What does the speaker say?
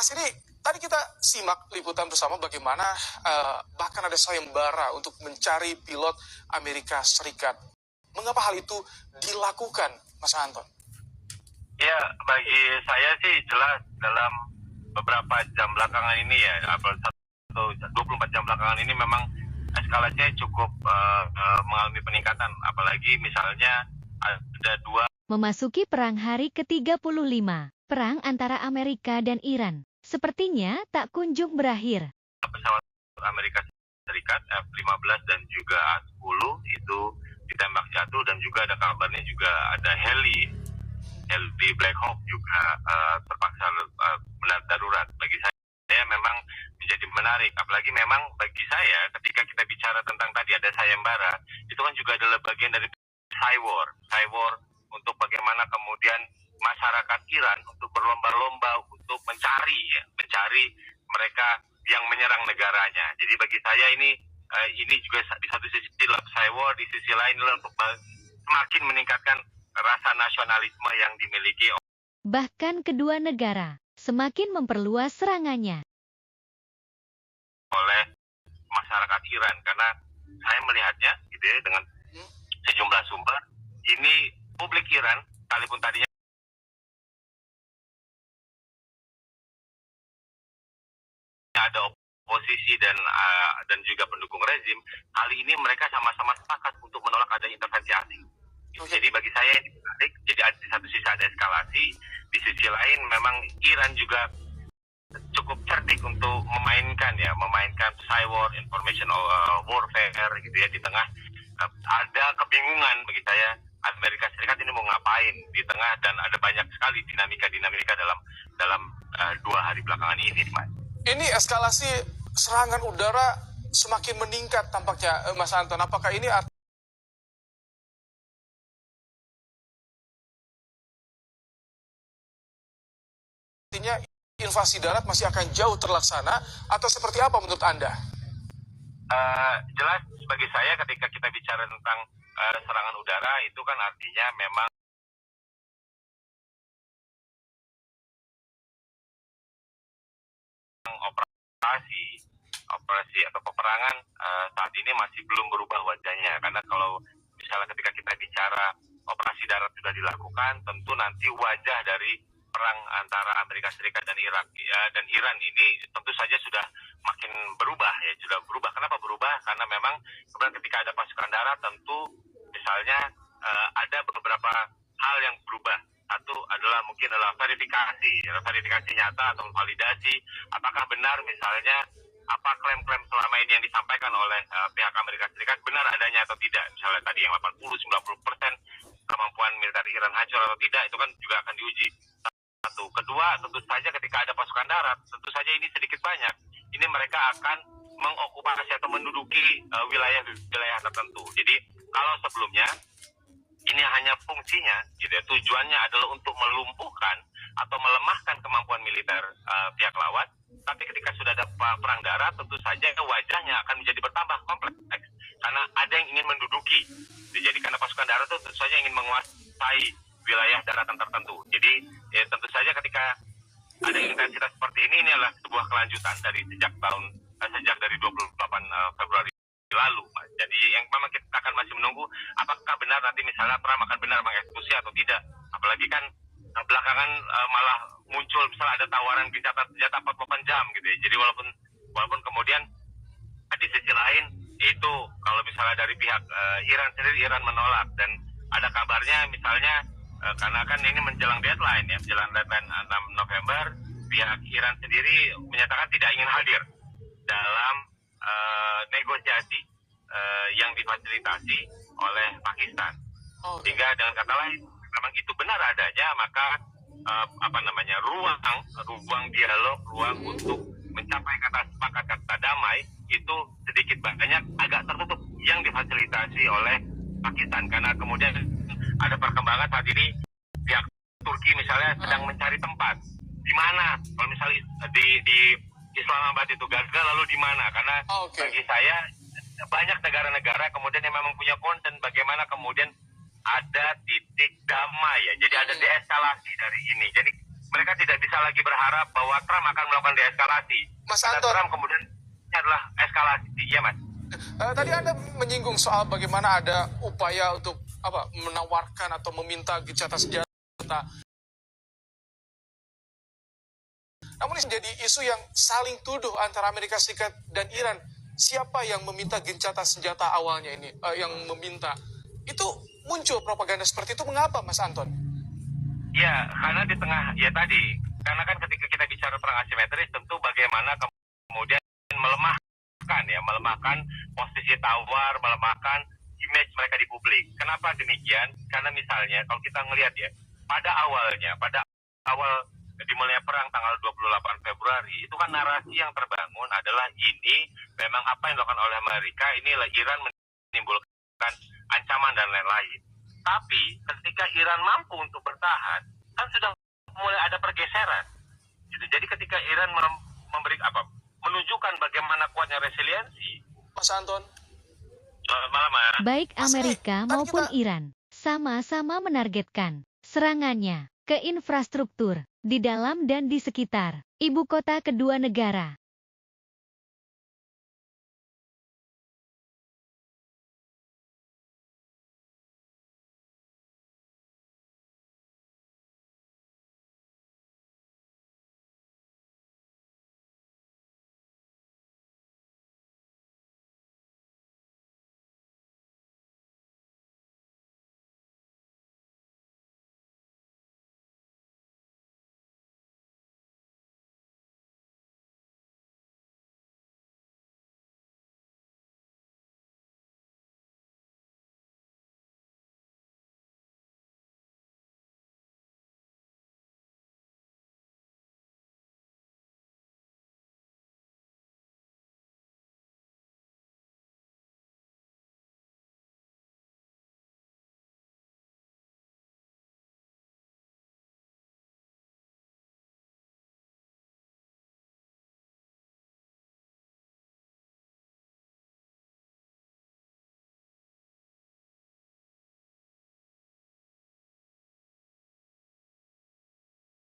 Mas ini tadi kita simak liputan bersama bagaimana bahkan ada sayembara untuk mencari pilot Amerika Serikat. Mengapa hal itu dilakukan, Mas Anton? Ya, bagi saya sih jelas dalam beberapa jam belakangan ini ya, 24 jam belakangan ini memang eskalasinya cukup mengalami peningkatan. Apalagi misalnya ada dua Memasuki perang hari ke-35, perang antara Amerika dan Iran, sepertinya tak kunjung berakhir. pesawat Amerika Serikat F-15 dan juga A-10 itu ditembak jatuh, dan juga ada kabarnya juga ada heli Black Hawk juga terpaksa mendarat darurat. Bagi saya memang menjadi menarik, apalagi memang bagi saya ketika kita bicara tentang tadi ada sayembara, itu kan juga adalah bagian dari cyber untuk bagaimana kemudian masyarakat Iran untuk berlomba-lomba untuk mencari mereka yang menyerang negaranya. Jadi bagi saya ini juga di satu sisi cyber, di sisi lain untuk semakin meningkatkan rasa nasionalisme yang dimiliki. Bahkan kedua negara semakin memperluas serangannya Oleh masyarakat Iran, karena saya melihatnya gitu ya, dengan sejumlah sumber, ini publik Iran, sekalipun tadinya ada oposisi dan juga pendukung rezim, kali ini mereka sama-sama sepakat untuk menolak ada intervensi asing. Jadi bagi saya ini menarik. Jadi di satu sisi ada eskalasi, di sisi lain memang Iran juga cukup cerdik untuk memainkan cyber information warfare gitu ya, di tengah ada kebingungan bagi saya Amerika Serikat ini mau ngapain di tengah, dan ada banyak sekali dinamika dalam 2 hari belakangan ini, Mas. Ini eskalasi serangan udara semakin meningkat tampaknya, Mas Anton. Apakah ini artinya invasi darat masih akan jauh terlaksana, atau seperti apa menurut Anda? Jelas bagi saya ketika kita bicara tentang serangan udara, itu kan artinya memang operasi atau peperangan saat ini masih belum berubah wajahnya. Karena kalau misalnya ketika kita bicara operasi darat sudah dilakukan, tentu nanti wajah dari perang antara Amerika Serikat dan Iran ini tentu saja sudah makin berubah ya, sudah berubah. Kenapa berubah? Karena memang kemudian ketika ada pasukan darat, tentu misalnya ada beberapa hal yang berubah. Satu adalah mungkin verifikasi nyata atau validasi apakah benar misalnya apa klaim-klaim selama ini yang disampaikan oleh pihak Amerika Serikat benar adanya atau tidak. Misalnya tadi yang 80-90% kemampuan militer Iran hancur atau tidak, itu kan juga akan diuji. Satu. Kedua, tentu saja ketika ada pasukan darat, tentu saja ini sedikit banyak, ini mereka akan mengokupasi atau menduduki wilayah tertentu. Jadi kalau sebelumnya ini hanya fungsinya, gitu ya, tujuannya adalah untuk melumpuhkan atau melemahkan kemampuan militer pihak lawan. Tapi ketika sudah ada perang darat, tentu saja wajahnya akan menjadi bertambah kompleks. Karena ada yang ingin menduduki. Jadi karena pasukan darat itu tentu saja ingin menguasai wilayah daratan tertentu. Jadi ya, tentu saja ketika ada intensitas seperti ini adalah sebuah kelanjutan sejak dari 28 Februari lalu, Mas. Jadi yang memang kita akan masih menunggu apakah benar nanti misalnya Trump akan benar mengeksekusi atau tidak. Apalagi kan belakangan malah muncul misalnya ada tawaran gencatan senjata 48 jam gitu ya. Jadi walaupun kemudian di sisi lain itu kalau misalnya dari pihak Iran sendiri, Iran menolak, dan ada kabarnya misalnya karena kan ini menjelang deadline 6 November, pihak Iran sendiri menyatakan tidak ingin hadir dalam negosiasi yang difasilitasi oleh Pakistan. Sehingga dengan kata lain, memang itu benar adanya, maka ruang dialog, ruang untuk mencapai kata damai itu sedikit banyak agak tertutup yang difasilitasi oleh Pakistan. Karena kemudian ada perkembangan saat ini pihak Turki misalnya sedang mencari tempat di mana kalau misalnya di Islamabad itu gagal, lalu di mana? Karena bagi saya banyak negara-negara kemudian yang memang punya concern bagaimana kemudian ada titik damai ya. Jadi ada deeskalasi dari ini. Jadi mereka tidak bisa lagi berharap bahwa Trump akan melakukan deeskalasi. Mas Karena Anton, Trump kemudian ini adalah eskalasi, ya Mas. tadi Anda menyinggung soal bagaimana ada upaya untuk menawarkan atau meminta gencatan senjata. Namun ini menjadi isu yang saling tuduh antara Amerika Serikat dan Iran. Siapa yang meminta gencatan senjata awalnya ini, yang meminta? Itu muncul propaganda seperti itu, mengapa Mas Anton? Ya, karena di tengah, ya tadi, karena kan ketika kita bicara perang asimetris, tentu bagaimana kemudian melemahkan posisi tawar, melemahkan image mereka di publik. Kenapa demikian? Karena misalnya, kalau kita ngelihat ya, pada awal dimulainya perang tanggal 28 Februari, itu kan narasi yang terbangun adalah ini memang apa yang dilakukan oleh Amerika, inilah Iran menimbulkan ancaman dan lain-lain. Tapi ketika Iran mampu untuk bertahan, kan sudah mulai ada pergeseran. Gitu. Jadi ketika Iran menunjukkan bagaimana kuatnya resiliensi. Mas Anton. Selamat malam, Mas. Baik Mas Amerika Ray, tadi maupun kita- Iran sama-sama menargetkan serangannya ke infrastruktur di dalam dan di sekitar ibu kota kedua negara.